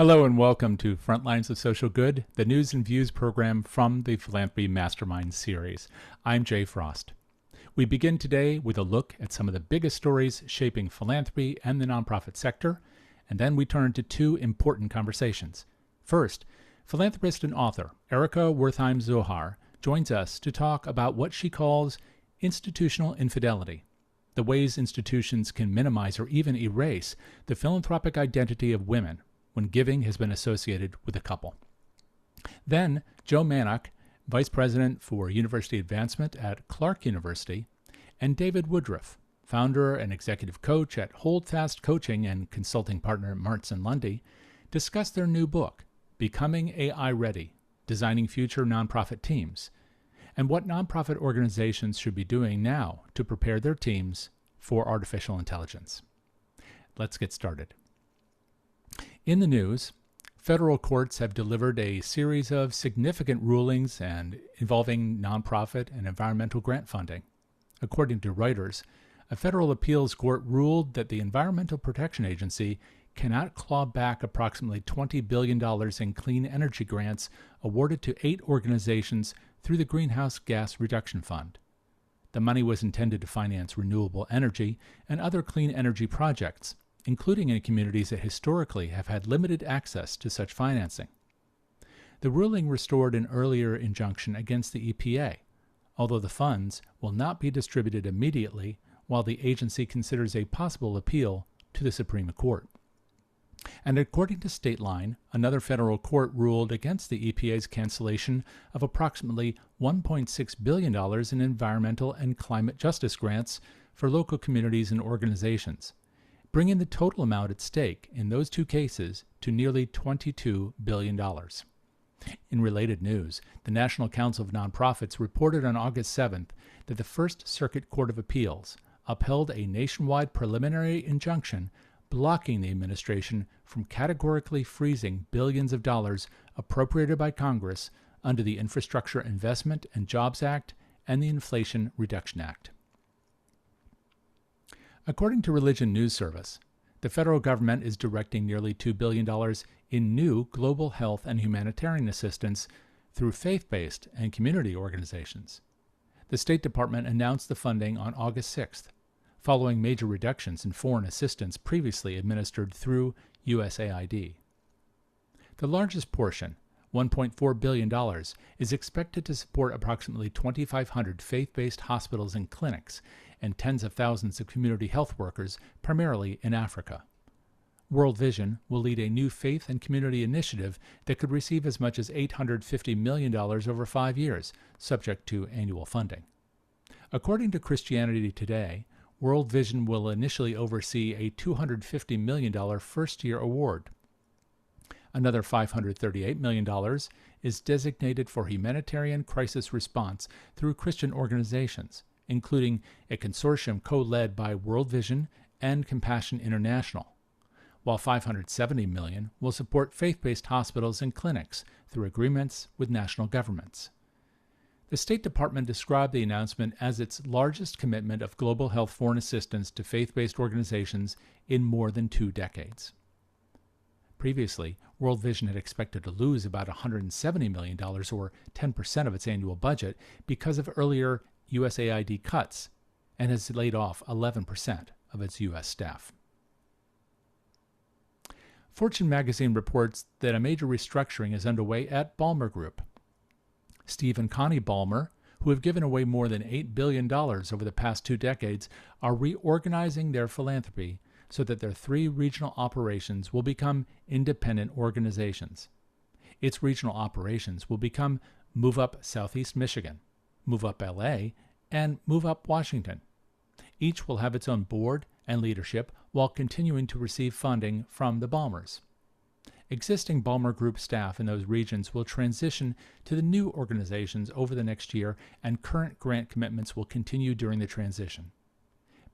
Hello and welcome to Frontlines of Social Good, the news and views program from the Philanthropy Masterminds Series. I'm Jay Frost. We begin today with a look at some of the biggest stories shaping philanthropy and the nonprofit sector, and then we turn to two important conversations. First, philanthropist and author Erica Wertheim Zohar joins us to talk about what she calls institutional infidelity, the ways institutions can minimize or even erase the philanthropic identity of women when giving has been associated with a couple. Then, Joe Manok, Vice President for University Advancement at Clark University, and David Woodruff, founder and executive coach at Holdfast coaching and consulting partner Marts&Lundy, discuss their new book, Becoming AI Ready, Designing Future Nonprofit Teams, and what nonprofit organizations should be doing now to prepare their teams for artificial intelligence. Let's get started. In the news, federal courts have delivered a series of significant rulings involving nonprofit and environmental grant funding. According to Reuters, a federal appeals court ruled that the Environmental Protection Agency cannot claw back approximately $20 billion in clean energy grants awarded to 8 organizations through the Greenhouse Gas Reduction Fund. The money was intended to finance renewable energy and other clean energy projects, including in communities that historically have had limited access to such financing. The ruling restored an earlier injunction against the EPA, although the funds will not be distributed immediately while the agency considers a possible appeal to the Supreme Court. And according to Stateline, another federal court ruled against the EPA's cancellation of approximately $1.6 billion in environmental and climate justice grants for local communities and organizations, bringing the total amount at stake in those two cases to nearly $22 billion. In related news, the National Council of Nonprofits reported on August 7th that the First Circuit Court of Appeals upheld a nationwide preliminary injunction blocking the administration from categorically freezing billions of dollars appropriated by Congress under the Infrastructure Investment and Jobs Act and the Inflation Reduction Act. According to Religion News Service, the federal government is directing nearly $2 billion in new global health and humanitarian assistance through faith-based and community organizations. The State Department announced the funding on August 6th, following major reductions in foreign assistance previously administered through USAID. The largest portion, $1.4 billion, is expected to support approximately 2,500 faith-based hospitals and clinics and tens of thousands of community health workers, primarily in Africa. World Vision will lead a new faith and community initiative that could receive as much as $850 million over 5 years, subject to annual funding. According to Christianity Today, World Vision will initially oversee a $250 million first-year award. Another $538 million is designated for humanitarian crisis response through Christian organizations, including a consortium co-led by World Vision and Compassion International, while $570 million will support faith-based hospitals and clinics through agreements with national governments. The State Department described the announcement as its largest commitment of global health foreign assistance to faith-based organizations in more than 2 decades. Previously, World Vision had expected to lose about $170 million, or 10% of its annual budget, because of earlier USAID cuts, and has laid off 11% of its U.S. staff. Fortune magazine reports that a major restructuring is underway at Ballmer Group. Steve and Connie Ballmer, who have given away more than $8 billion over the past 2 decades, are reorganizing their philanthropy so that their 3 regional operations will become independent organizations. Its regional operations will become Move Up Southeast Michigan, Move Up LA, and Move Up Washington. Each will have its own board and leadership while continuing to receive funding from the Ballmers. Existing Ballmer Group staff in those regions will transition to the new organizations over the next year, and current grant commitments will continue during the transition.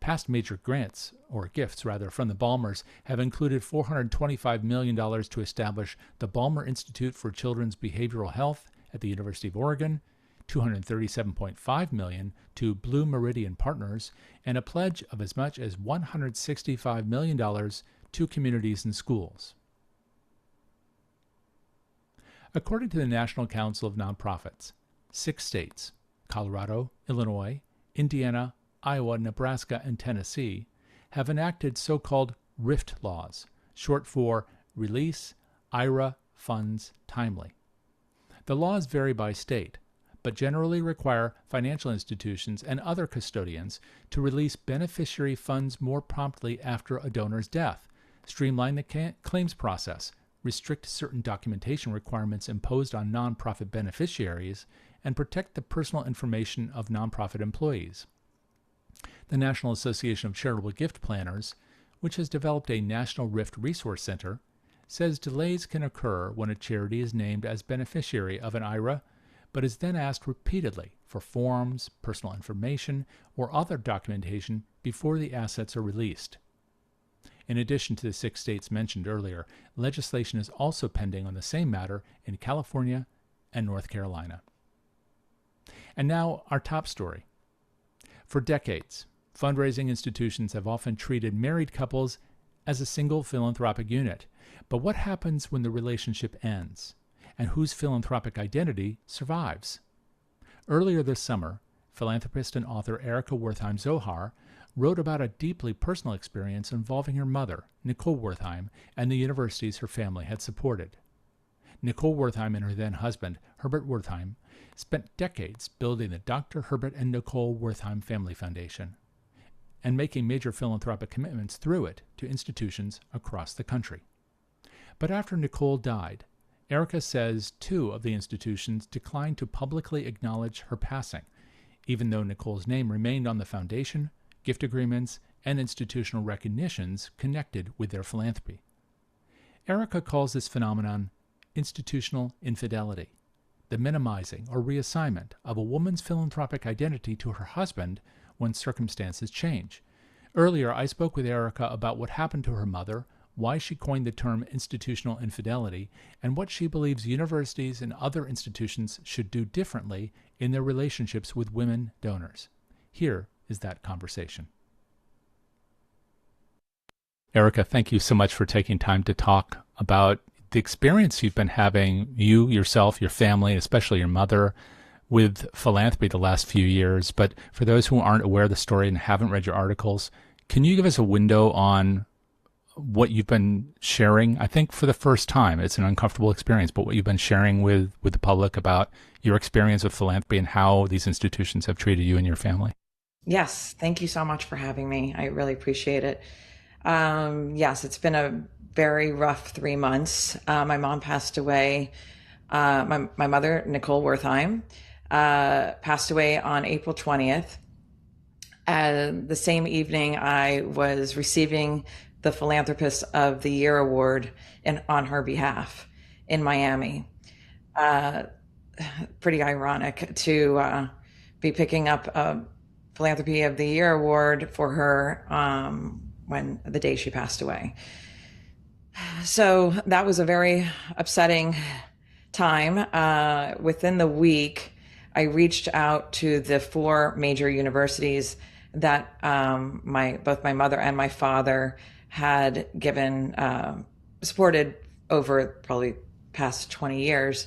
Past major grants, or gifts rather, from the Ballmers have included $425 million to establish the Ballmer Institute for Children's Behavioral Health at the University of Oregon, $237.5 million to Blue Meridian Partners, and a pledge of as much as $165 million to communities and schools. According to the National Council of Nonprofits, 6 states, Colorado, Illinois, Indiana, Iowa, Nebraska, and Tennessee, have enacted so-called RIFT laws, short for Release IRA Funds Timely. The laws vary by state, but generally require financial institutions and other custodians to release beneficiary funds more promptly after a donor's death, streamline the claims process, restrict certain documentation requirements imposed on nonprofit beneficiaries, and protect the personal information of nonprofit employees. The National Association of Charitable Gift Planners, which has developed a National RIFT Resource Center, says delays can occur when a charity is named as beneficiary of an IRA, but is then asked repeatedly for forms, personal information, or other documentation before the assets are released. In addition to the 6 states mentioned earlier, legislation is also pending on the same matter in California and North Carolina. And now our top story. For decades, fundraising institutions have often treated married couples as a single philanthropic unit. But what happens when the relationship ends? And whose philanthropic identity survives? Earlier this summer, philanthropist and author Erica Wertheim Zohar wrote about a deeply personal experience involving her mother, Nicole Wertheim, and the universities her family had supported. Nicole Wertheim and her then-husband, Herbert Wertheim, spent decades building the Dr. Herbert and Nicole Wertheim Family Foundation and making major philanthropic commitments through it to institutions across the country. But after Nicole died, Erica says 2 of the institutions declined to publicly acknowledge her passing, even though Nicole's name remained on the foundation, gift agreements, and institutional recognitions connected with their philanthropy. Erica calls this phenomenon institutional infidelity, the minimizing or reassignment of a woman's philanthropic identity to her husband when circumstances change. Earlier, I spoke with Erica about what happened to her mother, why she coined the term institutional infidelity, and what she believes universities and other institutions should do differently in their relationships with women donors. Here is that conversation. Erica, thank you so much for taking time to talk about the experience you've been having, you, yourself, your family, especially your mother, with philanthropy the last few years. But for those who aren't aware of the story and haven't read your articles, can you give us a window on what you've been sharing? I think for the first time, it's an uncomfortable experience, but what you've been sharing with the public about your experience with philanthropy and how these institutions have treated you and your family. Yes, thank you so much for having me. I really appreciate it. Yes, it's been a very rough 3 months. My mom passed away. My mother, Nicole Wertheim, passed away on April 20th. The same evening, I was receiving the Philanthropist of the Year award on her behalf in Miami. Pretty ironic to be picking up a Philanthropy of the Year award for her when the day she passed away. So that was a very upsetting time. Within the week, I reached out to the 4 major universities that both my mother and my father had given supported over probably past 20 years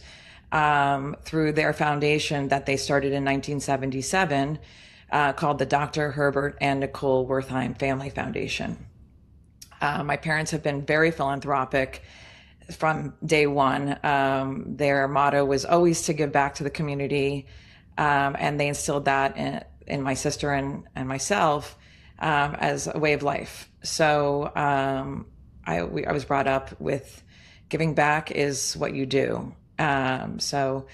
through their foundation that they started in 1977. Called the Dr. Herbert and Nicole Wertheim Family Foundation. My parents have been very philanthropic from day one. Their motto was always to give back to the community, and they instilled that in my sister and myself as a way of life. So I was brought up with giving back is what you do. So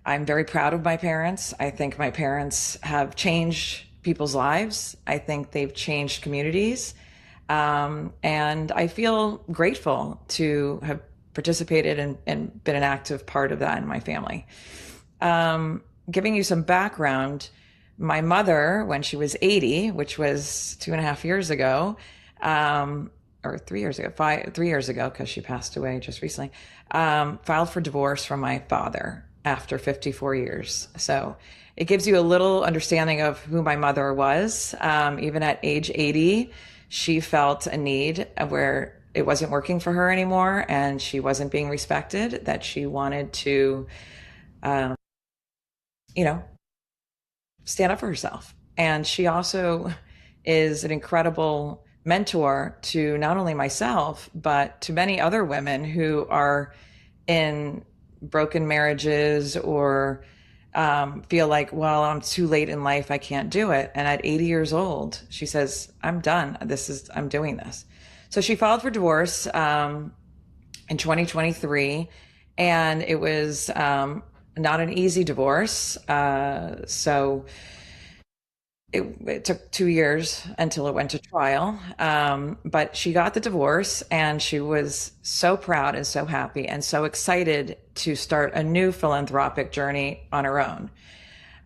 I'm very proud of my parents. I think my parents have changed people's lives. I think they've changed communities. And I feel grateful to have participated and been an active part of that in my family. Giving you some background, my mother, when she was 80, which was 2.5 years ago, or 3 years ago, 3 years ago, because she passed away just recently, filed for divorce from my father after 54 years. So it gives you a little understanding of who my mother was. Even at age 80, she felt a need where it wasn't working for her anymore and she wasn't being respected, that she wanted to, you know, stand up for herself. And she also is an incredible mentor to not only myself, but to many other women who are in broken marriages or feel like, well, I'm too late in life, I can't do it. And at 80 years old, she says, I'm done. I'm doing this. So she filed for divorce in 2023, and it was not an easy divorce. So it took 2 years until it went to trial. But she got the divorce, and she was so proud and so happy and so excited to start a new philanthropic journey on her own.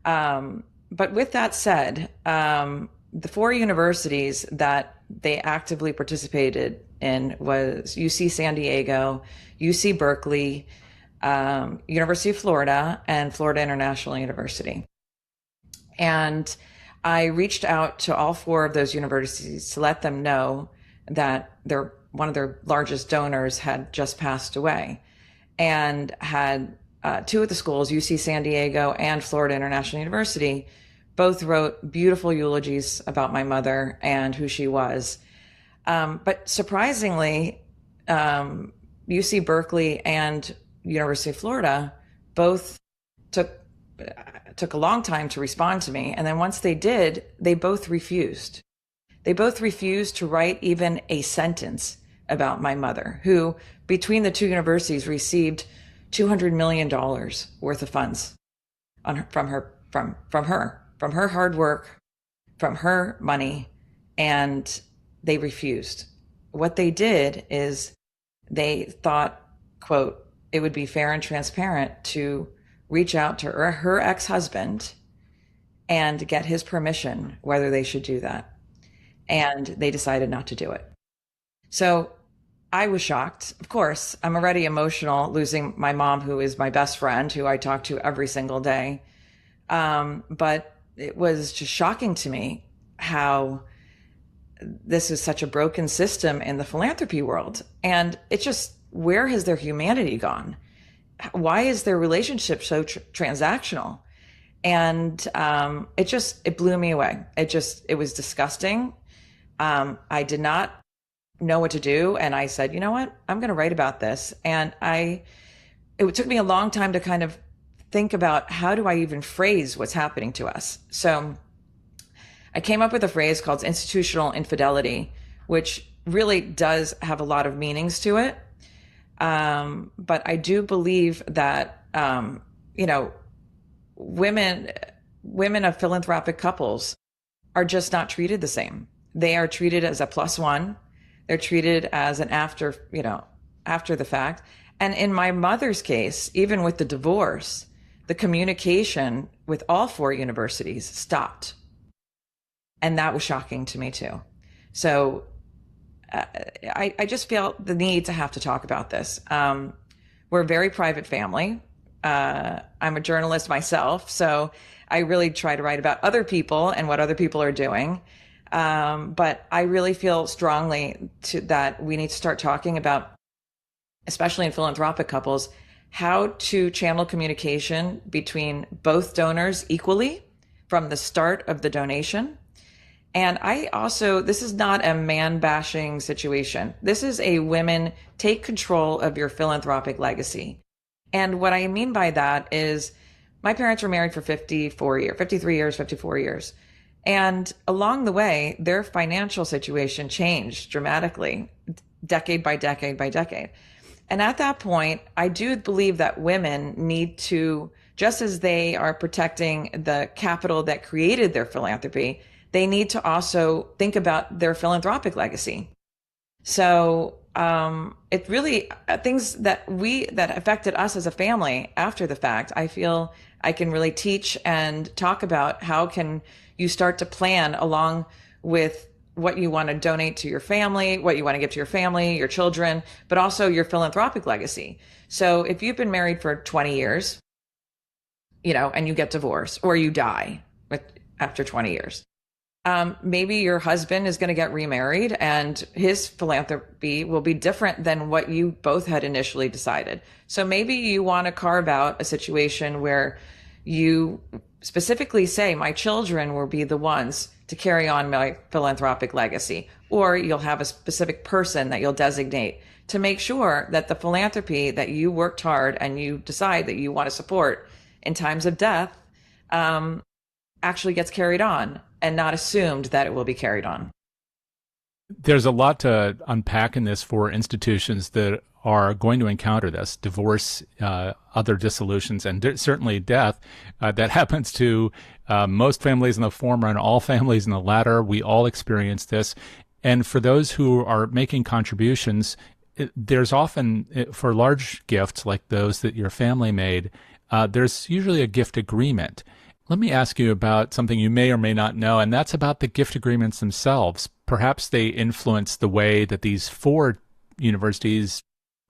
But with that said, the 4 universities that they actively participated in was UC San Diego, UC Berkeley, University of Florida, and Florida International University. And I reached out to all 4 of those universities to let them know that one of their largest donors had just passed away, and had 2 of the schools, UC San Diego and Florida International University, both wrote beautiful eulogies about my mother and who she was. But surprisingly, UC Berkeley and University of Florida both took a long time to respond to me. And then once they did, they both refused. They both refused to write even a sentence about my mother, who between the 2 universities received $200 million worth of funds from her hard work, from her money, and they refused. What they did is they thought, quote, it would be fair and transparent to reach out to her ex-husband and get his permission whether they should do that. And they decided not to do it. So I was shocked. Of course, I'm already emotional losing my mom, who is my best friend, who I talk to every single day. But it was just shocking to me how this is such a broken system in the philanthropy world. And it's just, where has their humanity gone? Why is their relationship so transactional? And it blew me away. It was disgusting. I did not know what to do. And I said, you know what? I'm going to write about this. And it took me a long time to kind of think about, how do I even phrase what's happening to us? So I came up with a phrase called institutional infidelity, which really does have a lot of meanings to it. But I do believe that, women of philanthropic couples are just not treated the same. They are treated as a plus one. They're treated as an after the fact. And in my mother's case, even with the divorce, the communication with all 4 universities stopped. And that was shocking to me too. So I just felt the need to have to talk about this. We're a very private family. I'm a journalist myself, so I really try to write about other people and what other people are doing. But I really feel strongly that we need to start talking about, especially in philanthropic couples, how to channel communication between both donors equally from the start of the donation. And this is not a man bashing situation. This is a women take control of your philanthropic legacy. And what I mean by that is, my parents were married for 53 years, 54 years. And along the way, their financial situation changed dramatically, decade by decade by decade. And at that point, I do believe that women need to, just as they are protecting the capital that created their philanthropy, they need to also think about their philanthropic legacy. So it really, things that affected us as a family after the fact, I feel I can really teach and talk about how can you start to plan along with what you want to donate to your family, what you want to give to your family, your children, but also your philanthropic legacy. So if you've been married for 20 years, and you get divorced or you die after 20 years, Maybe your husband is going to get remarried and his philanthropy will be different than what you both had initially decided. So maybe you want to carve out a situation where you specifically say, my children will be the ones to carry on my philanthropic legacy, or you'll have a specific person that you'll designate to make sure that the philanthropy that you worked hard and you decide that you want to support in times of death actually gets carried on and not assumed that it will be carried on. There's a lot to unpack in this for institutions that are going to encounter this divorce, other dissolutions, and certainly death. That happens to most families in the former and all families in the latter. We all experience this. And for those who are making contributions, there's often, for large gifts like those that your family made, there's usually a gift agreement. Let me ask you about something you may or may not know, and that's about the gift agreements themselves. Perhaps they influence the way that these four universities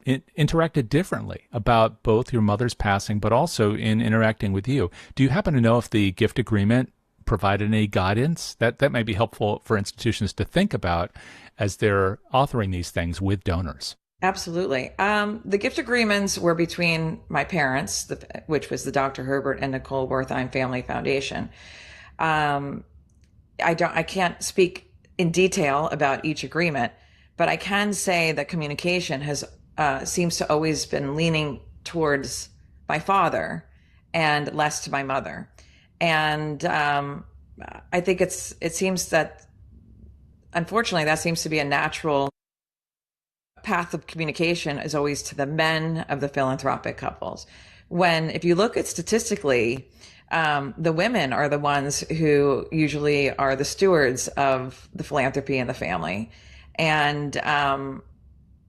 interacted differently about both your mother's passing, but also in interacting with you. Do you happen to know if the gift agreement provided any guidance? That might be helpful for institutions to think about as they're authoring these things with donors. Absolutely. The gift agreements were between my parents, which was the Dr. Herbert and Nicole Wertheim Family Foundation. I can't speak in detail about each agreement, but I can say that communication has seems to always been leaning towards my father and less to my mother. And I think it seems that, unfortunately, that seems to be a natural path of communication is always to the men of the philanthropic couples. When, if you look at statistically, the women are the ones who usually are the stewards of the philanthropy in the family. And,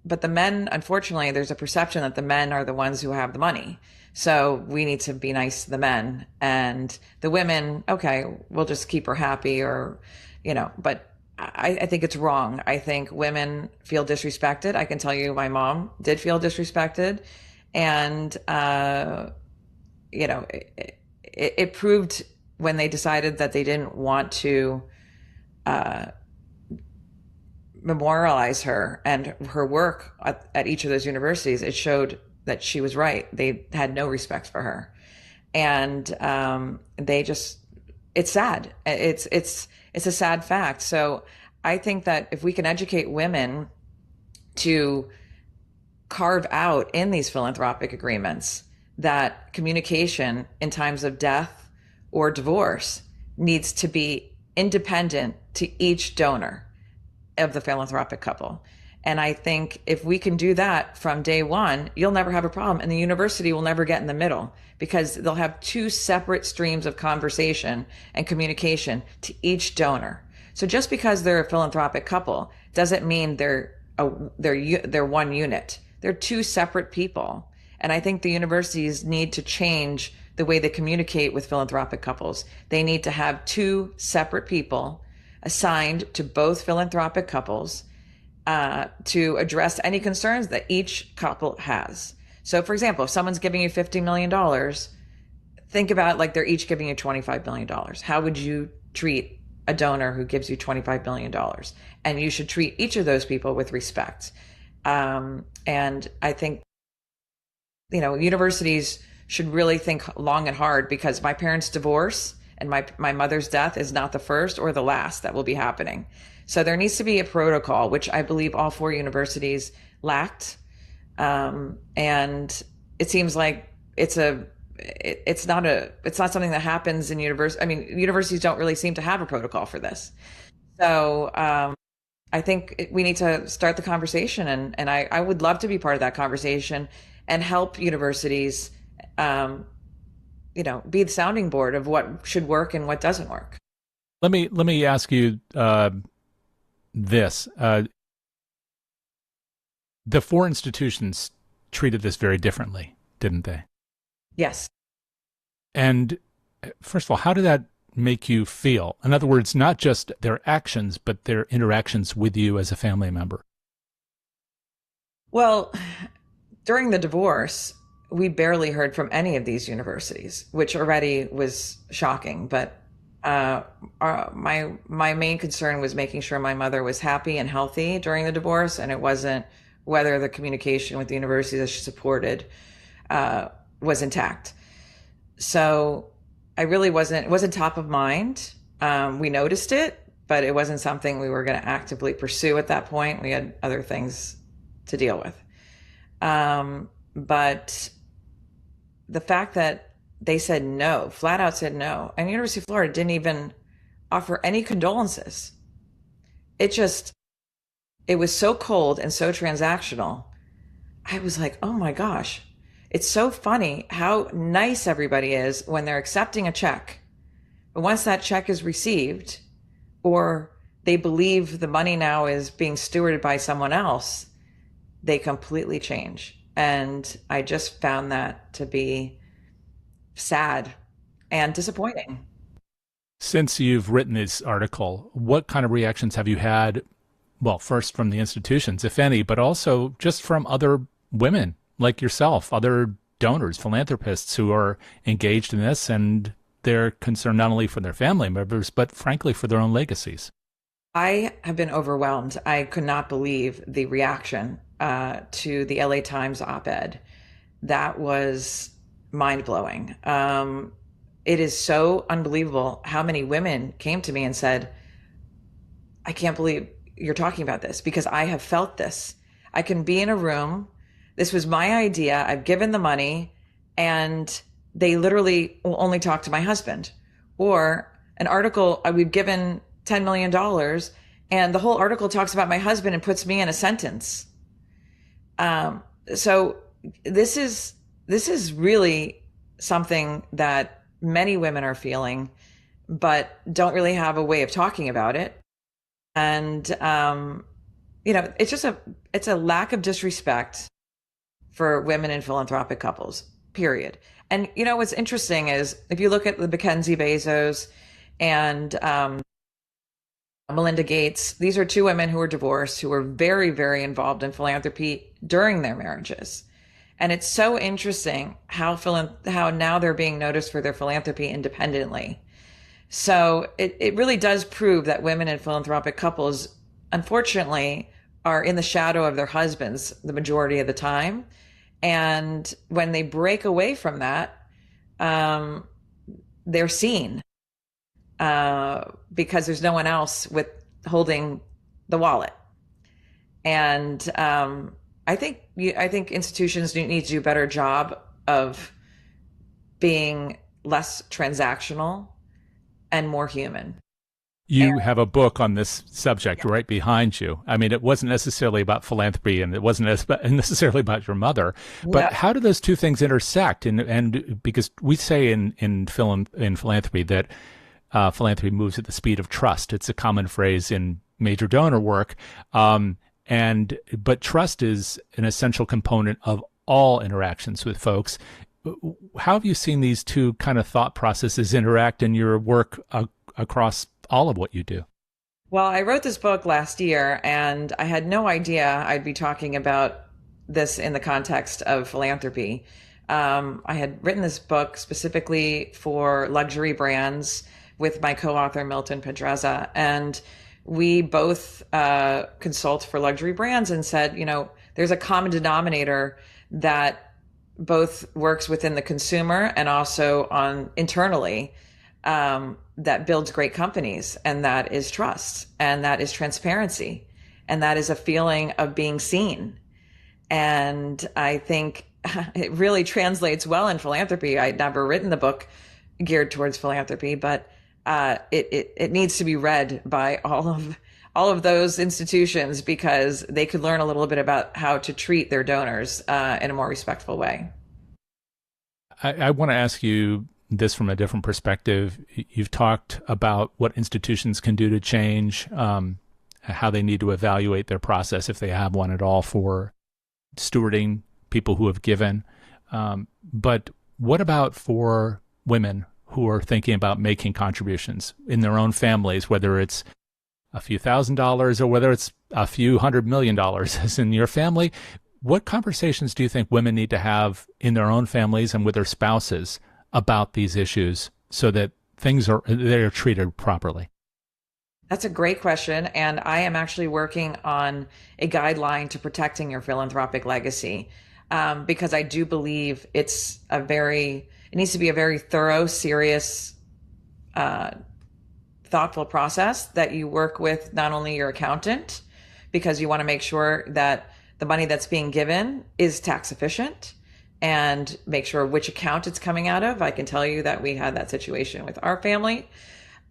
but the men, unfortunately, there's a perception that the men are the ones who have the money. So we need to be nice to the men, and the women, okay, we'll just keep her happy, or, but I think it's wrong. I think women feel disrespected. I can tell you my mom did feel disrespected. And, it proved when they decided that they didn't want to memorialize her and her work at each of those universities, it showed that she was right. They had no respect for her. And it's sad. It's a sad fact. So I think that if we can educate women to carve out in these philanthropic agreements that communication in times of death or divorce needs to be independent to each donor of the philanthropic couple. And I think if we can do that from day one, you'll never have a problem. And the university will never get in the middle, because they'll have two separate streams of conversation and communication to each donor. So just because they're a philanthropic couple doesn't mean they're one unit. They're two separate people. And I think the universities need to change the way they communicate with philanthropic couples. They need to have two separate people assigned to both philanthropic couples to address any concerns that each couple has. So, for example, if someone's giving you $50 million, think about like they're each giving you $25 million. How would you treat a donor who gives you $25 million? And you should treat each of those people with respect. And I think, universities should really think long and hard, because my parents' divorce and my mother's death is not the first or the last that will be happening. So there needs to be a protocol, which I believe all four universities lacked. And it seems like it's not something that happens in universities. I mean, universities don't really seem to have a protocol for this. So I think we need to start the conversation, and I would love to be part of that conversation and help universities, be the sounding board of what should work and what doesn't work. Let me ask you this. The four institutions treated this very differently, didn't they? Yes. And first of all, how did that make you feel? In other words, not just their actions, but their interactions with you as a family member. Well, during the divorce, we barely heard from any of these universities, which already was shocking. But My main concern was making sure my mother was happy and healthy during the divorce, and it wasn't whether the communication with the university that she supported was intact. So I really it wasn't top of mind. We noticed it, but it wasn't something we were going to actively pursue at that point. We had other things to deal with. But the fact that they said no, flat out said no, and University of Florida didn't even offer any condolences. It was so cold and so transactional. I was like, oh my gosh, it's so funny how nice everybody is when they're accepting a check. But once that check is received, or they believe the money now is being stewarded by someone else, they completely change. And I just found that to be sad and disappointing. Since you've written this article, what kind of reactions have you had? Well, first from the institutions, if any, but also just from other women like yourself, other donors, philanthropists who are engaged in this, and they're concerned not only for their family members, but frankly for their own legacies. I have been overwhelmed. I could not believe the reaction to the LA Times op-ed. That was mind-blowing. It is so unbelievable how many women came to me and said, I can't believe you're talking about this, because I have felt this. I can be in a room. This was my idea. I've given the money, and they literally will only talk to my husband. Or an article, we've given $10 million, and the whole article talks about my husband and puts me in a sentence. So this is really something that many women are feeling, but don't really have a way of talking about it. And, it's a lack of disrespect for women in philanthropic couples, period. And, what's interesting is if you look at the Mackenzie Bezos and Melinda Gates, these are two women who were divorced, who were very, very involved in philanthropy during their marriages. And it's so interesting how now they're being noticed for their philanthropy independently. So it really does prove that women in philanthropic couples, unfortunately, are in the shadow of their husbands the majority of the time. And when they break away from that, they're seen because there's no one else holding the wallet. And I think institutions need to do a better job of being less transactional and more human. You have a book on this subject right behind you. I mean, it wasn't necessarily about philanthropy, and it wasn't necessarily about your mother, but how do those two things intersect? And because we say in philanthropy that philanthropy moves at the speed of trust. It's a common phrase in major donor work. But trust is an essential component of all interactions with folks. How have you seen these two kind of thought processes interact in your work across all of what you do? Well, I wrote this book last year, and I had no idea I'd be talking about this in the context of philanthropy. I had written this book specifically for luxury brands with my co-author, Milton Pedreza, and we both consult for luxury brands and said, there's a common denominator that both works within the consumer and also internally that builds great companies, and that is trust, and that is transparency, and that is a feeling of being seen. And I think it really translates well in philanthropy. I'd never written the book geared towards philanthropy, but it needs to be read by all of those institutions, because they could learn a little bit about how to treat their donors in a more respectful way. I want to ask you this from a different perspective. You've talked about what institutions can do to change, how they need to evaluate their process, if they have one at all, for stewarding people who have given. But what about for women who are thinking about making contributions in their own families, whether it's a few $1,000s or whether it's a few $100 million as in your family? What conversations do you think women need to have in their own families and with their spouses about these issues so that they're treated properly? That's a great question. And I am actually working on a guideline to protecting your philanthropic legacy, because I do believe it needs to be a very thorough, serious, thoughtful process that you work with not only your accountant, because you want to make sure that the money that's being given is tax efficient, and make sure which account it's coming out of. I can tell you that we had that situation with our family.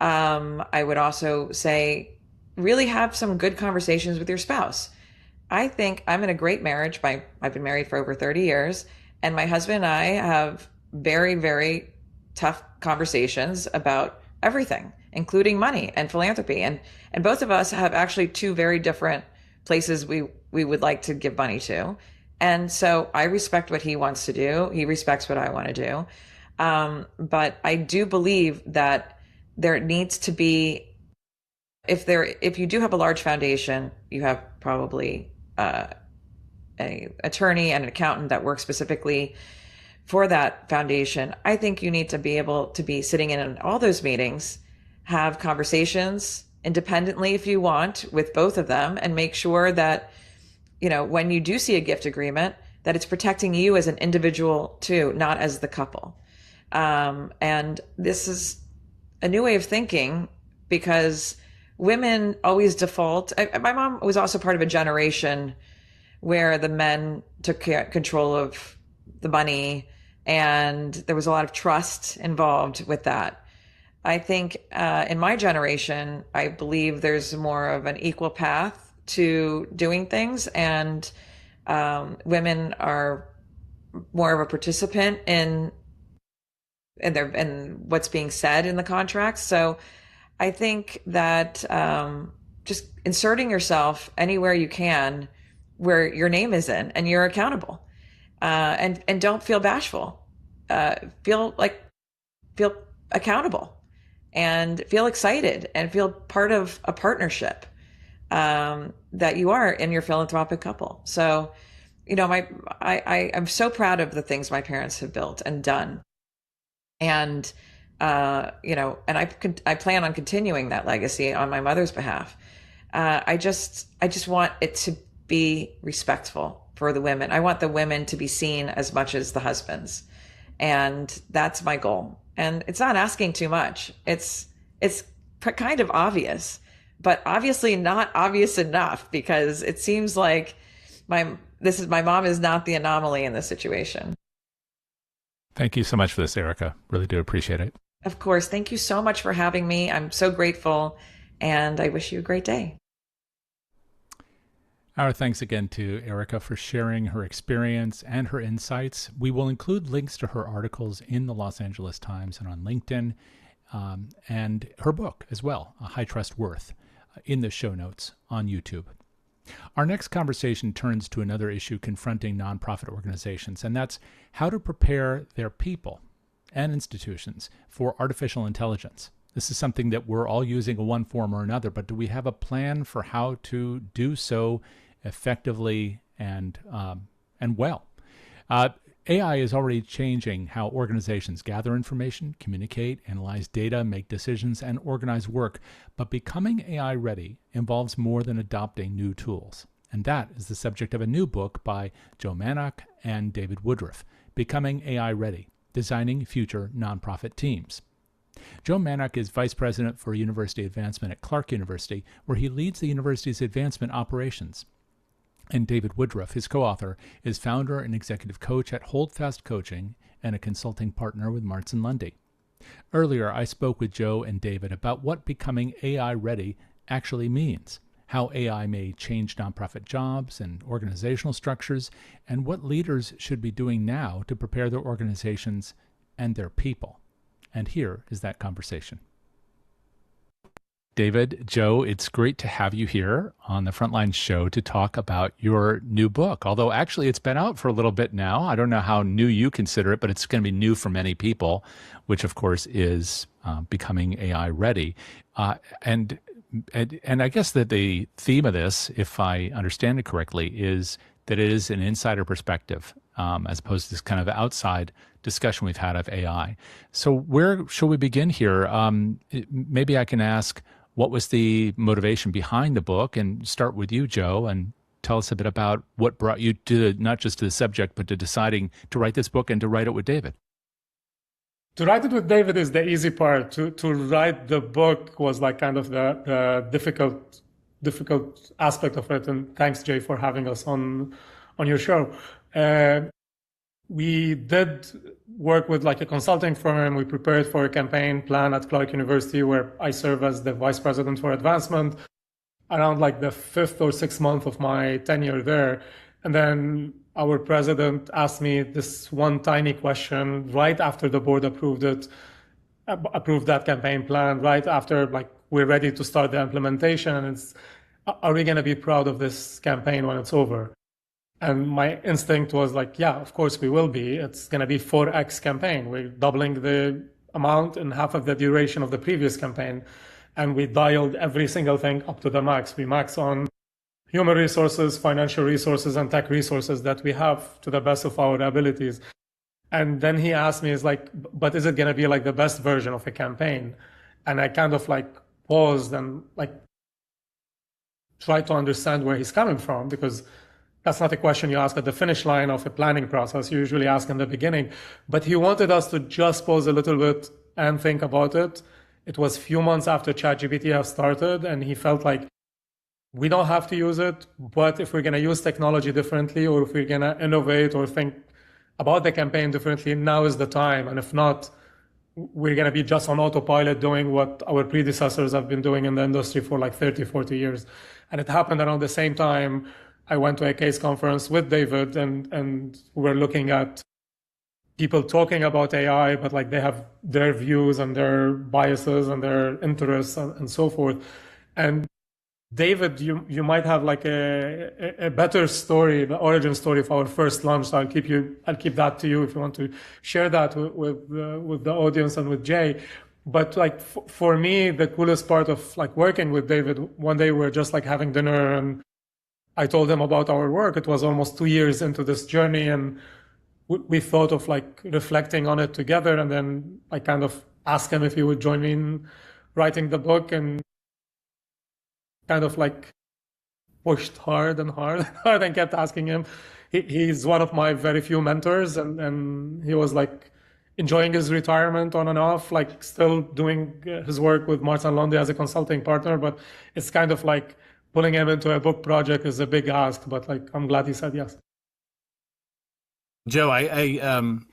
I would also say really have some good conversations with your spouse. I think I'm in a great marriage. I've been married for over 30 years, and my husband and I have very, very tough conversations about everything, including money and philanthropy. And both of us have actually two very different places we would like to give money to. And so I respect what he wants to do. He respects what I want to do. But I do believe that there needs to be, if you do have a large foundation, you have probably a attorney and an accountant that work specifically for that foundation. I think you need to be able to be sitting in all those meetings, have conversations independently if you want with both of them, and make sure that, when you do see a gift agreement, that it's protecting you as an individual too, not as the couple. And this is a new way of thinking, because women always default. My mom was also part of a generation where the men took control of the money, and there was a lot of trust involved with that. I think in my generation, I believe there's more of an equal path to doing things, and women are more of a participant in what's being said in the contracts. So I think that just inserting yourself anywhere you can where your name is in and you're accountable, and don't feel bashful, feel accountable, and feel excited, and feel part of a partnership that you are in your philanthropic couple. So, I'm so proud of the things my parents have built and done. And, and I plan on continuing that legacy on my mother's behalf. I just want it to be respectful for the women. I want the women to be seen as much as the husbands. And that's my goal. And it's not asking too much. It's kind of obvious, but obviously not obvious enough, because it seems like my mom is not the anomaly in this situation. Thank you so much for this, Erica. Really do appreciate it. Of course. Thank you so much for having me. I'm so grateful, and I wish you a great day. Our thanks again to Erica for sharing her experience and her insights. We will include links to her articles in the Los Angeles Times and on LinkedIn, and her book as well, High Trust Worth, in the show notes on YouTube. Our next conversation turns to another issue confronting nonprofit organizations, and that's how to prepare their people and institutions for artificial intelligence. This is something that we're all using in one form or another, but do we have a plan for how to do so effectively and well? AI is already changing how organizations gather information, communicate, analyze data, make decisions, and organize work. But becoming AI ready involves more than adopting new tools. And that is the subject of a new book by Joe Manok and David Woodruff, Becoming AI Ready, Designing Future Nonprofit Teams. Joe Manok is Vice President for University Advancement at Clark University, where he leads the university's advancement operations. And David Woodruff, his co-author, is founder and executive coach at Holdfast Coaching and a consulting partner with Marts&Lundy. Earlier, I spoke with Joe and David about what becoming AI ready actually means, how AI may change nonprofit jobs and organizational structures, and what leaders should be doing now to prepare their organizations and their people. And here is that conversation. David, Joe, it's great to have you here on the Frontlines show to talk about your new book. Although actually it's been out for a little bit now. I don't know how new you consider it, but it's going to be new for many people, which of course is Becoming AI Ready. And I guess that the theme of this, if I understand it correctly, is that it is an insider perspective as opposed to this kind of outside discussion we've had of AI. So where shall we begin here? Maybe I can ask, what was the motivation behind the book, and start with you, Joe, and tell us a bit about what brought you to not just to the subject, but to deciding to write this book and to write it with David. To write it with David is the easy part. To write the book was like kind of the difficult aspect of it. And thanks, Jay, for having us on your show. We did work with like a consulting firm. We prepared for a campaign plan at Clark University, where I serve as the vice president for advancement, around like the 5th or 6th month of my tenure there. And then our president asked me this one tiny question right after the board approved that campaign plan, right after like we're ready to start the implementation. And it's, are we going to be proud of this campaign when it's over? And my instinct was like, yeah, of course we will be. It's going to be 4x campaign. We're doubling the amount in half of the duration of the previous campaign. And we dialed every single thing up to the max. We max on human resources, financial resources, and tech resources that we have to the best of our abilities. And then he asked me, is like, but is it going to be like the best version of a campaign? And I kind of like paused and like tried to understand where he's coming from, because that's not a question you ask at the finish line of a planning process. You usually ask in the beginning. But he wanted us to just pause a little bit and think about it. It was a few months after ChatGPT have started, and he felt like we don't have to use it, but if we're going to use technology differently, or if we're going to innovate or think about the campaign differently, now is the time. And if not, we're going to be just on autopilot doing what our predecessors have been doing in the industry for like 30, 40 years. And it happened around the same time. I went to a case conference with David, and we're looking at people talking about AI, but like they have their views and their biases and their interests and so forth. And David, you might have like a better story, the origin story of our first launch. So I'll keep that to you if you want to share that with the audience and with Jay. But like for me, the coolest part of like working with David, one day we were just like having dinner, and I told him about our work. It was almost 2 years into this journey, and we thought of like reflecting on it together. And then I kind of asked him if he would join me in writing the book, and kind of like pushed hard and kept asking him. He's one of my very few mentors, and he was like enjoying his retirement on and off, like still doing his work with Marts&Lundy as a consulting partner. But it's kind of like pulling him into a book project is a big ask, but like I'm glad he said yes. Joe,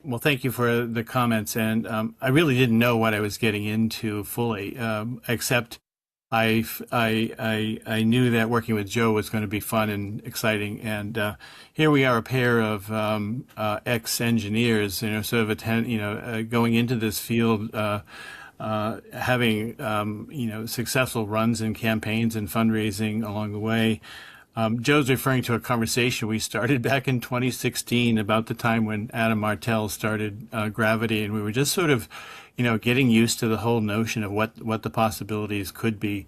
well, thank you for the comments, and I really didn't know what I was getting into fully, except I knew that working with Joe was going to be fun and exciting, and here we are, a pair of ex-engineers, sort of going into this field, having successful runs and campaigns and fundraising along the way. Joe's referring to a conversation we started back in 2016, about the time when Adam Martell started Gravity, and we were just sort of, getting used to the whole notion of what the possibilities could be.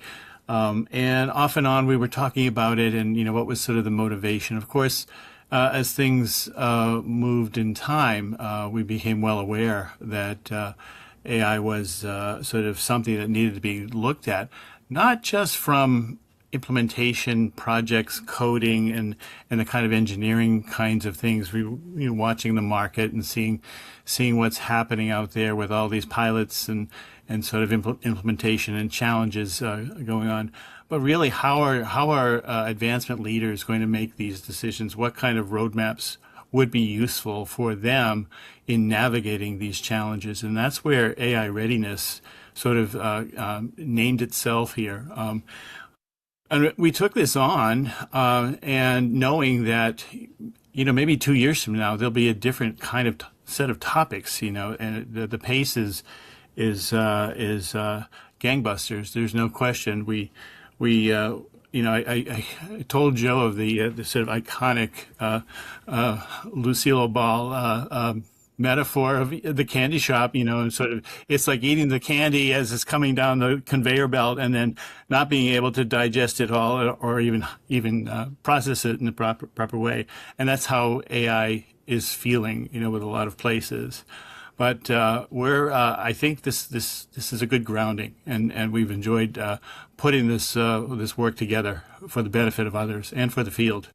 And off and on, we were talking about it, and what was sort of the motivation. Of course, as things moved in time, we became well aware that AI was sort of something that needed to be looked at, not just from implementation projects, coding, and the kind of engineering kinds of things. We watching the market and seeing what's happening out there with all these pilots and sort of implementation and challenges going on. But really, how are advancement leaders going to make these decisions? What kind of roadmaps would be useful for them in navigating these challenges? And that's where AI readiness sort of named itself here. And we took this on, and knowing that, maybe 2 years from now, there'll be a different kind of set of topics, and the pace is gangbusters. There's no question. I told Joe of the sort of iconic Lucille Ball metaphor of the candy shop, and sort of, it's like eating the candy as it's coming down the conveyor belt and then not being able to digest it all or even process it in the proper way. And that's how AI is feeling, with a lot of places. But I think this is a good grounding, and we've enjoyed putting this work together for the benefit of others and for the field.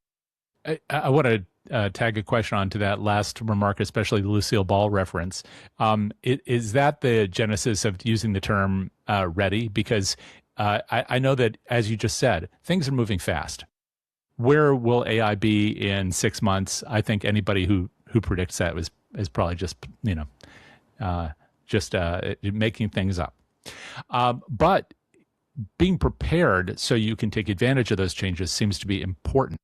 I want to tag a question onto that last remark, especially the Lucille Ball reference. Is that the genesis of using the term ready? Because I know that, as you just said, things are moving fast. Where will AI be in 6 months? I think anybody who predicts that is probably just making things up. But being prepared so you can take advantage of those changes seems to be important.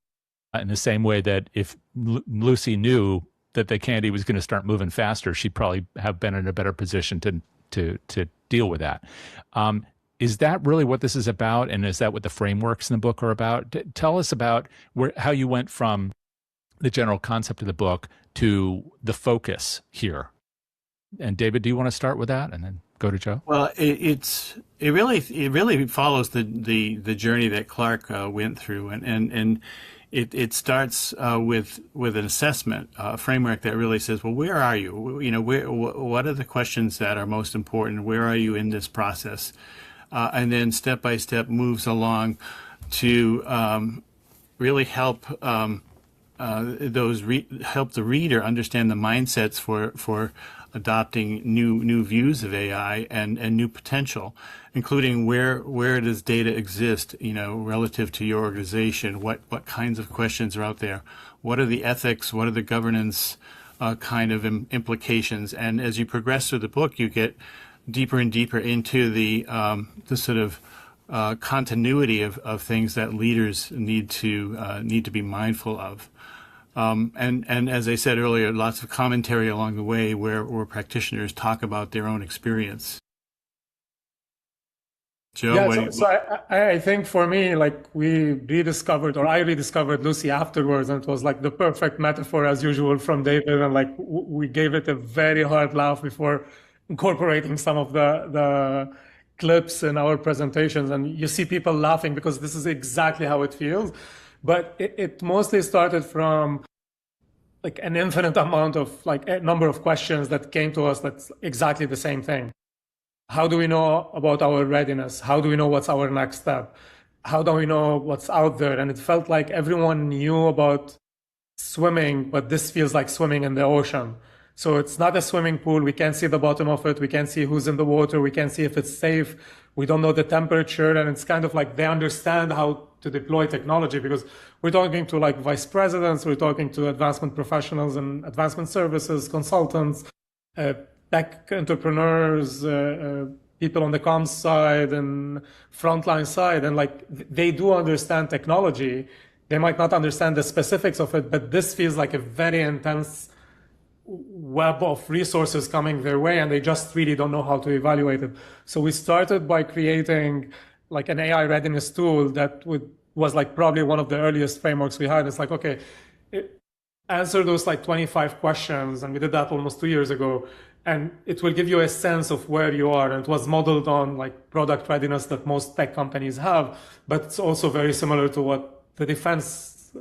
In the same way that if Lucy knew that the candy was going to start moving faster, she'd probably have been in a better position to deal with that. Is that really what this is about? And is that what the frameworks in the book are about? Tell us about how you went from the general concept of the book to the focus here. And David, do you want to start with that and then go to Joe? Well, it really follows the journey that Clark went through, and it starts with an assessment, a framework that really says, well, where are you? What are the questions that are most important? Where are you in this process? And then step by step moves along to really help help the reader understand the mindsets for adopting new views of AI and new potential, including where does data exist, relative to your organization, what kinds of questions are out there, what are the ethics, what are the governance kind of implications. And as you progress through the book, you get deeper and deeper into the sort of continuity of things that leaders need to be mindful of. And as I said earlier, lots of commentary along the way where practitioners talk about their own experience. Joe, I think for me, I rediscovered Lucy afterwards, and it was like the perfect metaphor as usual from David, and we gave it a very hard laugh before incorporating some of the clips in our presentations, and you see people laughing because this is exactly how it feels. But it mostly started from an infinite amount of a number of questions that came to us that's exactly the same thing. How do we know about our readiness? How do we know what's our next step? How do we know what's out there? And it felt like everyone knew about swimming, but this feels like swimming in the ocean. So it's not a swimming pool. We can't see the bottom of it. We can't see who's in the water. We can't see if it's safe. We don't know the temperature. And it's kind of like they understand how to deploy technology, because we're talking to vice presidents, we're talking to advancement professionals and advancement services, consultants, tech entrepreneurs, people on the comms side and frontline side. And they do understand technology. They might not understand the specifics of it, but this feels like a very intense web of resources coming their way, and they just really don't know how to evaluate it. So we started by creating an AI readiness tool that was probably one of the earliest frameworks we had. It's answer those 25 questions, and we did that almost 2 years ago, and it will give you a sense of where you are. And it was modeled on product readiness that most tech companies have, but it's also very similar to what the defense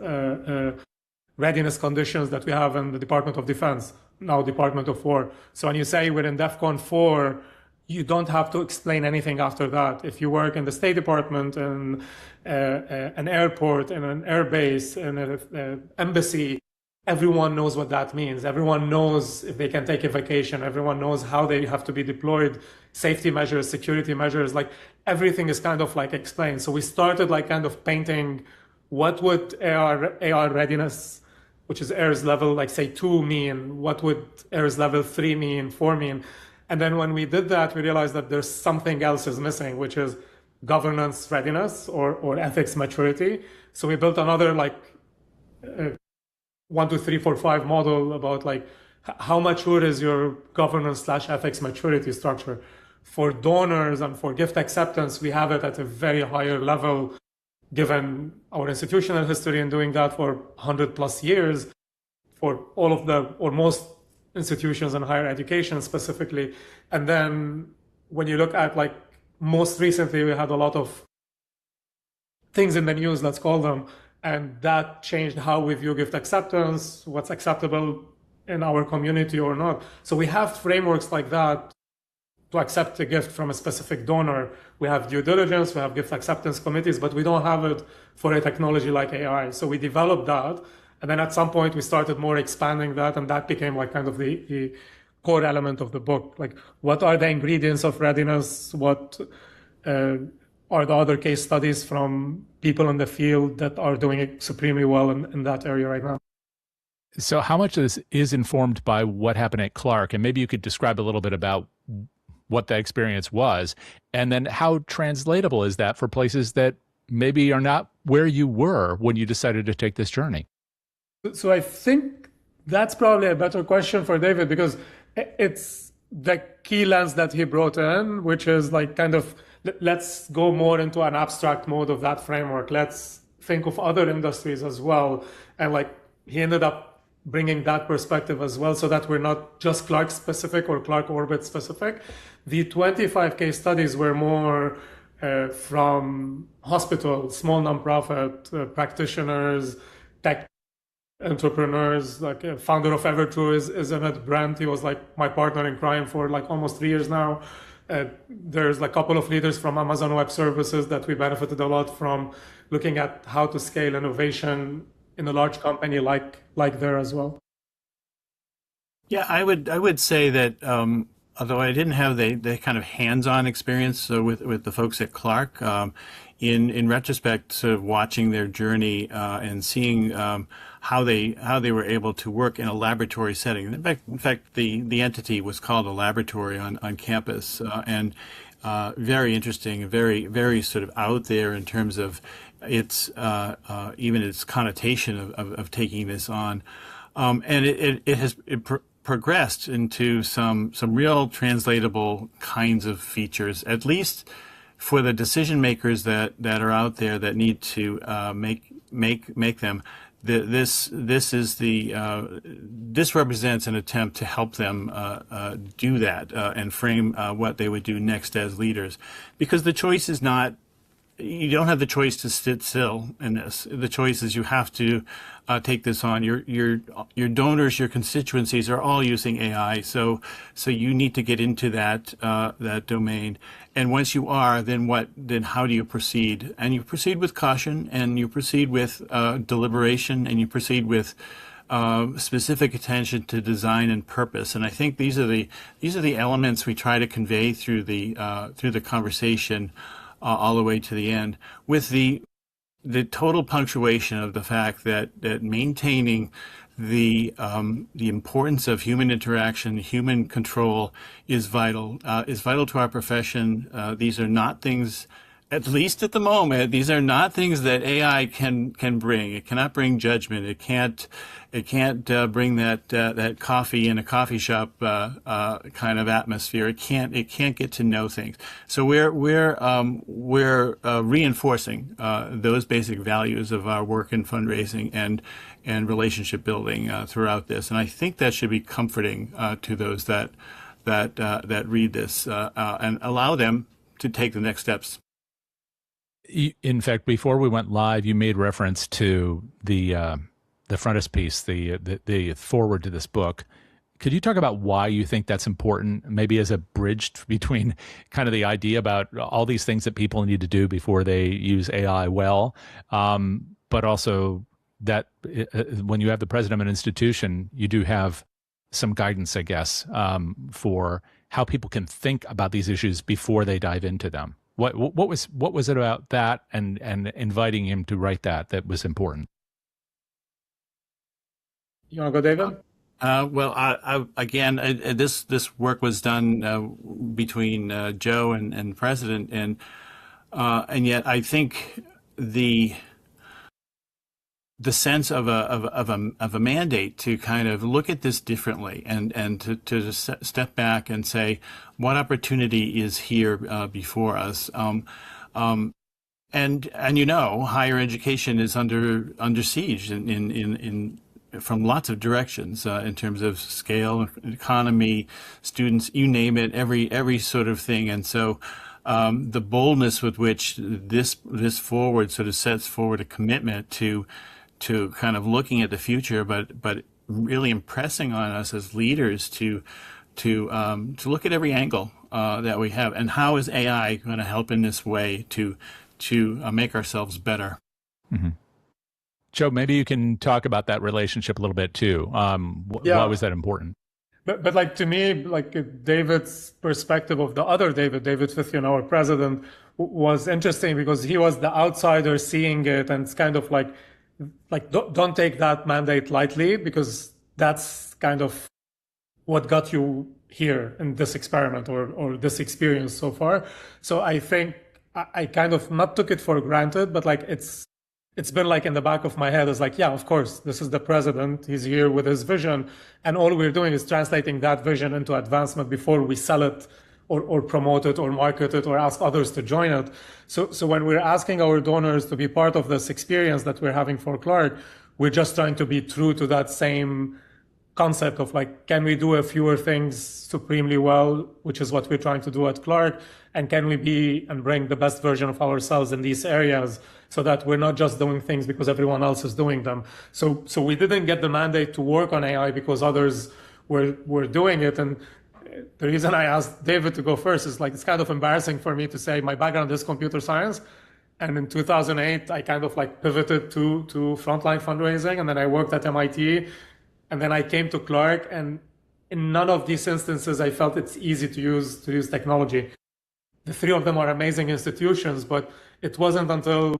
readiness conditions that we have in the Department of Defense, now Department of War. So when you say we're in DEFCON 4, you don't have to explain anything after that. If you work in the State Department, in an airport, in an air base, in an embassy, everyone knows what that means. Everyone knows if they can take a vacation. Everyone knows how they have to be deployed, safety measures, security measures, everything is kind of explained. So we started kind of painting what would AR readiness, which is AIRS level, say 2 mean, what would AIRS level 3 mean, 4 mean. And then when we did that, we realized that there's something else is missing, which is governance readiness or ethics maturity. So we built another 1, 2, 3, 4, 5 model about how mature is your governance/ethics maturity structure. For donors and for gift acceptance, we have it at a very higher level, given our institutional history in doing that for 100+ years. For all of or most institutions and higher education specifically. And then when you look at like most recently, we had a lot of things in the news, let's call them, and that changed how we view gift acceptance, what's acceptable in our community or not. So we have frameworks like that to accept a gift from a specific donor. We have due diligence, we have gift acceptance committees, but we don't have it for a technology like AI. So we developed that. And then at some point we started more expanding that, and that became like kind of the core element of the book. Like, what are the ingredients of readiness? What are the other case studies from people in the field that are doing it supremely well in that area right now? So how much of this is informed by what happened at Clark? And maybe you could describe a little bit about what that experience was, and then how translatable is that for places that maybe are not where you were when you decided to take this journey? So I think that's probably a better question for David, because it's the key lens that he brought in, which is like kind of, let's go more into an abstract mode of that framework. Let's think of other industries as well. And like he ended up bringing that perspective as well, so that we're not just Clark specific or Clark orbit specific. The 25 case studies were more from hospitals, small nonprofit practitioners, tech entrepreneurs. Like a founder of Evertrue is Emmett Brandt. He was like my partner in crime for like almost 3 years now. There's like a couple of leaders from Amazon Web Services that we benefited a lot from, looking at how to scale innovation in a large company like there as well. Yeah, I would say that although I didn't have the kind of hands-on experience with the folks at Clark, in retrospect, sort of watching their journey and seeing how they were able to work in a laboratory setting. In fact, the entity was called a laboratory on campus, and very interesting, very very sort of out there in terms of its even its connotation of taking this on, and it has progressed into some real translatable kinds of features, at least for the decision makers that are out there that need to make them. This represents an attempt to help them do that and frame what they would do next as leaders, because the choice is not. You don't have the choice to sit still in this. The choice is you have to take this on. Your donors, your constituencies are all using AI, so you need to get into that domain. And once you are, then how do you proceed? And you proceed with caution, and you proceed with deliberation, and you proceed with specific attention to design and purpose. And I think these are the elements we try to convey through the conversation. All the way to the end, with the total punctuation of the fact that maintaining the importance of human interaction, human control is vital to our profession. These are not things, at least at the moment, these are not things that AI can bring. It cannot bring judgment. It can't bring that coffee in a coffee shop kind of atmosphere. It can't get to know things. So we're reinforcing those basic values of our work in fundraising and relationship building throughout this. And I think that should be comforting to those that read this and allow them to take the next steps. In fact, before we went live, you made reference to the frontispiece, the forward to this book. Could you talk about why you think that's important, maybe as a bridge between kind of the idea about all these things that people need to do before they use AI well, but also that when you have the president of an institution, you do have some guidance, I guess, for how people can think about these issues before they dive into them. What was it about that and inviting him to write that was important? You want to go, David? Well, this work was done between Joe and President, and yet I think the sense of a mandate to kind of look at this differently and to step back and say what opportunity is here before us. And higher education is under siege in from lots of directions in terms of scale, economy, students, you name it, every sort of thing. And so the boldness with which this forward sort of sets forward a commitment to kind of looking at the future, but really impressing on us as leaders to look at every angle that we have, and how is AI going to help in this way to make ourselves better. Mm-hmm. Joe, maybe you can talk about that relationship a little bit too. Why was that important? But like, to me, like David's perspective of the other David Fithian, our president, was interesting because he was the outsider seeing it, and it's kind of like don't take that mandate lightly, because that's kind of what got you here in this experiment or this experience so far. So I think I kind of not took it for granted, but like it's been like in the back of my head is like, yeah, of course, this is the president. He's here with his vision. And all we're doing is translating that vision into advancement before we sell it or promote it or market it or ask others to join it. So when we're asking our donors to be part of this experience that we're having for Clark, we're just trying to be true to that same concept of like, can we do a fewer things supremely well, which is what we're trying to do at Clark, and can we be and bring the best version of ourselves in these areas so that we're not just doing things because everyone else is doing them. So we didn't get the mandate to work on AI because others were doing it. And the reason I asked David to go first is like, it's kind of embarrassing for me to say my background is computer science. And in 2008, I kind of like pivoted to frontline fundraising, and then I worked at MIT. And then I came to Clark, and in none of these instances, I felt it's easy to use technology. The three of them are amazing institutions, but it wasn't until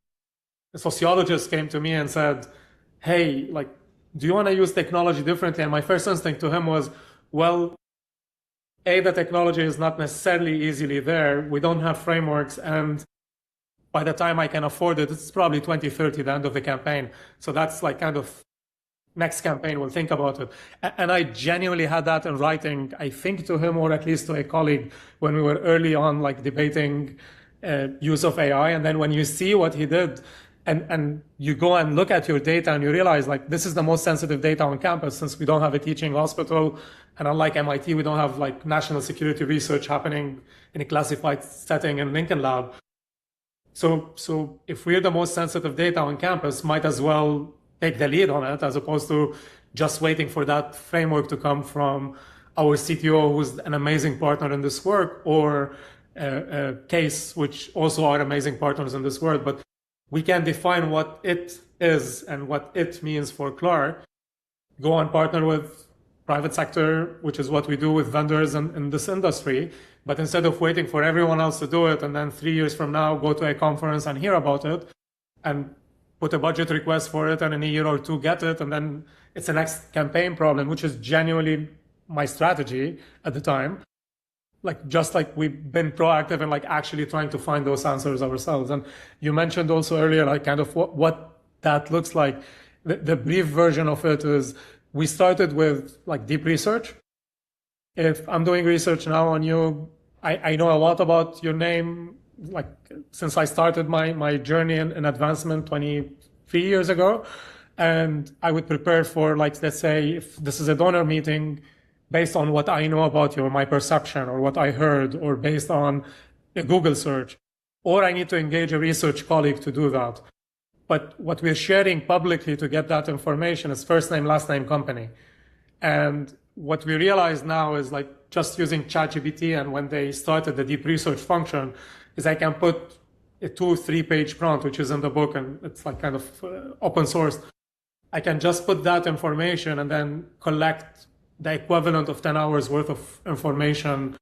a sociologist came to me and said, hey, like, do you want to use technology differently? And my first instinct to him was, well, A, the technology is not necessarily easily there. We don't have frameworks. And by the time I can afford it, it's probably 2030, the end of the campaign. So that's like kind of next campaign, we'll think about it. And I genuinely had that in writing, I think to him or at least to a colleague when we were early on, like debating use of AI. And then when you see what he did and you go and look at your data and you realize like this is the most sensitive data on campus since we don't have a teaching hospital. And unlike MIT, we don't have like national security research happening in a classified setting in Lincoln Lab. So if we're the most sensitive data on campus, might as well take the lead on it, as opposed to just waiting for that framework to come from our CTO, who's an amazing partner in this work, or Case, which also are amazing partners in this work. But we can define what it is and what it means for Clark, go and partner with private sector, which is what we do with vendors in this industry. But instead of waiting for everyone else to do it, and then 3 years from now, go to a conference and hear about it, and put a budget request for it, and in a year or two get it, and then it's a next campaign problem, which is genuinely my strategy at the time. Like, just like we've been proactive in like actually trying to find those answers ourselves. And you mentioned also earlier, like kind of what that looks like. The brief version of it is we started with like deep research. If I'm doing research now on you, I know a lot about your name, like since I started my journey in advancement 23 years ago. And I would prepare for, like, let's say if this is a donor meeting, based on what I know about you, or my perception, or what I heard, or based on a Google search, or I need to engage a research colleague to do that. But what we're sharing publicly to get that information is first name, last name, company. And what we realize now is like just using ChatGPT, and when they started the deep research function, is I can put a 2-3 page prompt, which is in the book, and it's like kind of open source. I can just put that information and then collect the equivalent of 10 hours worth of information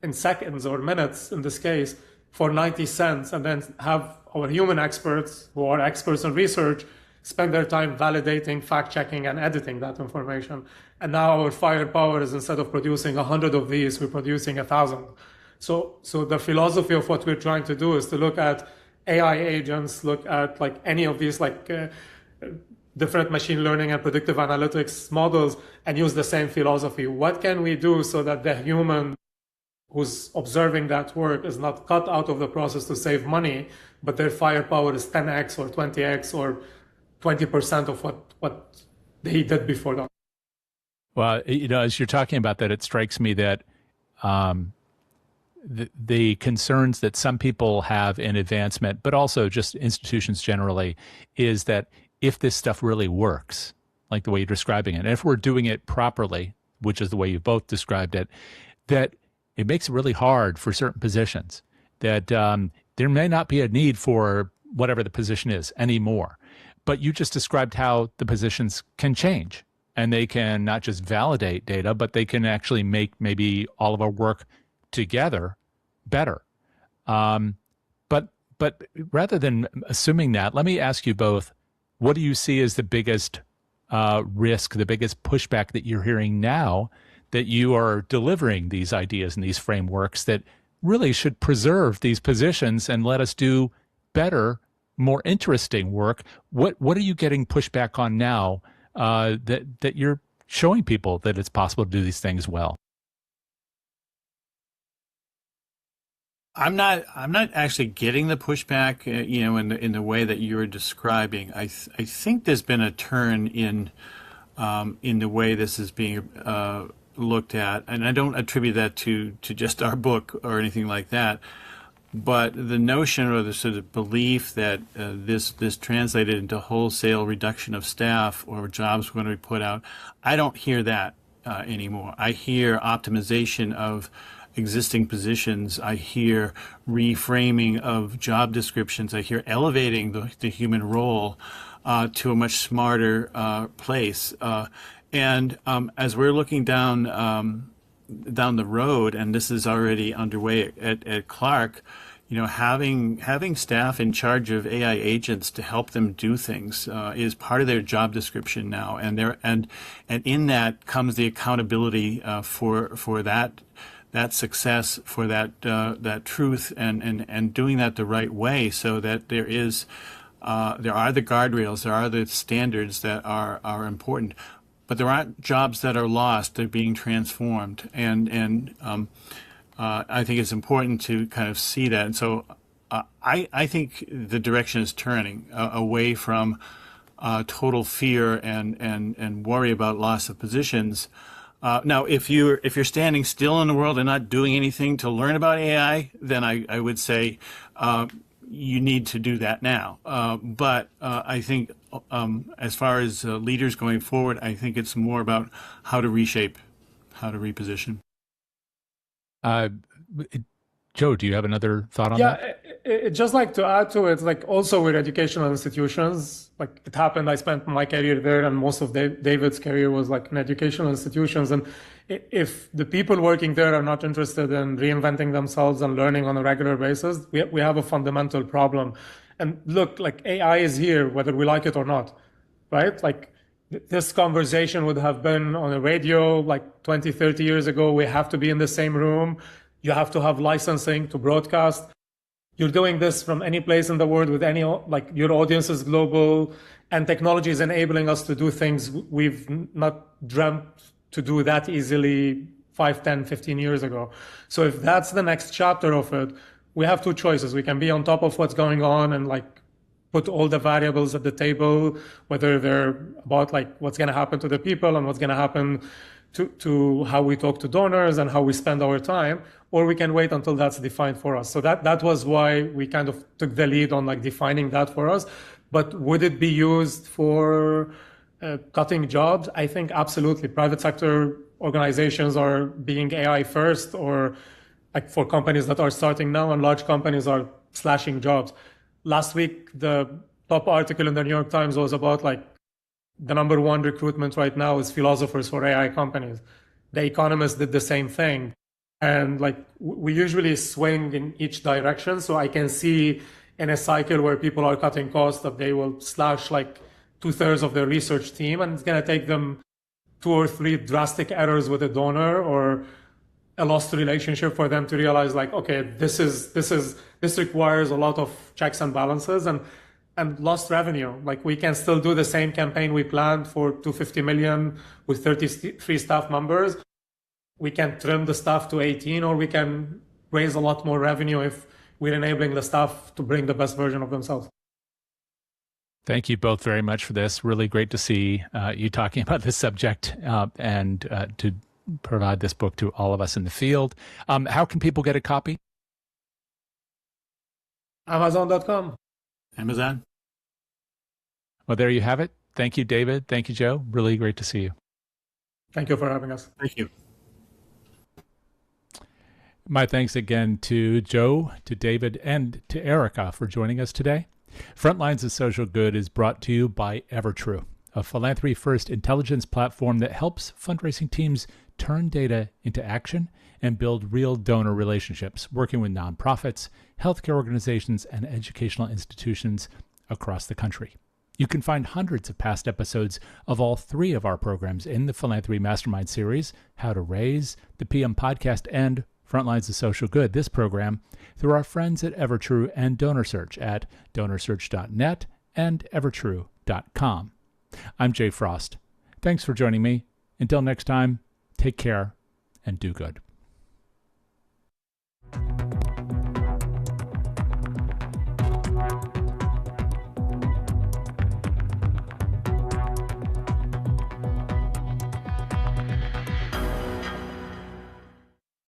in seconds or minutes in this case for 90 cents, and then have our human experts who are experts in research spend their time validating, fact-checking, and editing that information. And now our firepower is, instead of producing 100 of these, we're producing 1,000. So the philosophy of what we're trying to do is to look at AI agents, look at like any of these like different machine learning and predictive analytics models, and use the same philosophy. What can we do so that the human who's observing that work is not cut out of the process to save money, but their firepower is 10x or 20x or 20% of what they did before that. Well, as you're talking about that, it strikes me that the concerns that some people have in advancement, but also just institutions generally, is that if this stuff really works, like the way you're describing it, and if we're doing it properly, which is the way you both described it, that it makes it really hard for certain positions, that there may not be a need for whatever the position is anymore. But you just described how the positions can change, and they can not just validate data, but they can actually make maybe all of our work together better. But rather than assuming that, let me ask you both, what do you see as the biggest risk, the biggest pushback that you're hearing now that you are delivering these ideas and these frameworks that really should preserve these positions and let us do better, more interesting work? What are you getting pushback on now that you're showing people that it's possible to do these things well? I'm not actually getting the pushback, in the way that you're describing. I think there's been a turn in the way this is being looked at, and I don't attribute that to just our book or anything like that. But the notion or the sort of belief that this translated into wholesale reduction of staff or jobs were going to be put out, I don't hear that anymore. I hear optimization of existing positions. I hear reframing of job descriptions. I hear elevating the human role to a much smarter place. And as we're looking down the road, and this is already underway at Clark, having staff in charge of AI agents to help them do things is part of their job description now, and in that comes the accountability for that success, for that truth, and doing that the right way, so that there are the guardrails, there are the standards that are important. But there aren't jobs that are lost; they're being transformed, and I think it's important to kind of see that. And so, I think the direction is turning away from total fear and worry about loss of positions. Now, if you're standing still in the world and not doing anything to learn about AI, then I would say you need to do that now. But I think as far as leaders going forward, I think it's more about how to reshape, how to reposition. Joe, do you have another thought on that? Yeah, just like to add to it, like also with educational institutions, like it happened, I spent my career there, and most of David's career was like in educational institutions. And if the people working there are not interested in reinventing themselves and learning on a regular basis, we have a fundamental problem. And look, like AI is here, whether we like it or not, right? Like this conversation would have been on a radio like 20, 30 years ago. We have to be in the same room. You have to have licensing to broadcast. You're doing this from any place in the world with any, like your audience is global, and technology is enabling us to do things we've not dreamt to do that easily 5, 10, 15 years ago. So if that's the next chapter of it, we have two choices. We can be on top of what's going on and like put all the variables at the table, whether they're about like what's going to happen to the people and what's going to happen to how we talk to donors and how we spend our time, or we can wait until that's defined for us. So that was why we kind of took the lead on like defining that for us. But would it be used for cutting jobs? I think absolutely. Private sector organizations are being AI first, or like for companies that are starting now, and large companies are slashing jobs. Last week, the top article in the New York Times was about like the number one recruitment right now is philosophers for AI companies. The Economist did the same thing. And like we usually swing in each direction. So I can see in a cycle where people are cutting costs that they will slash like 2/3 of their research team. And it's going to take them 2 or 3 drastic errors with a donor or a lost relationship for them to realize like, okay, this requires a lot of checks and balances and lost revenue. Like we can still do the same campaign we planned for $250 million with 33 staff members. We can trim the staff to 18, or we can raise a lot more revenue if we're enabling the staff to bring the best version of themselves. Thank you both very much for this. Really great to see you talking about this subject and to provide this book to all of us in the field. How can people get a copy? Amazon.com. Amazon. Well, there you have it. Thank you, David. Thank you, Joe. Really great to see you. Thank you for having us. Thank you. My thanks again to Joe, to David, and to Erica for joining us today. Frontlines of Social Good is brought to you by Evertrue, a philanthropy-first intelligence platform that helps fundraising teams turn data into action and build real donor relationships, working with nonprofits, healthcare organizations, and educational institutions across the country. You can find hundreds of past episodes of all three of our programs in the Philanthropy Mastermind Series, How to Raise, the PM Podcast, and Frontlines of Social Good, this program, through our friends at Evertrue and DonorSearch at DonorSearch.net and Evertrue.com. I'm Jay Frost. Thanks for joining me. Until next time, take care and do good.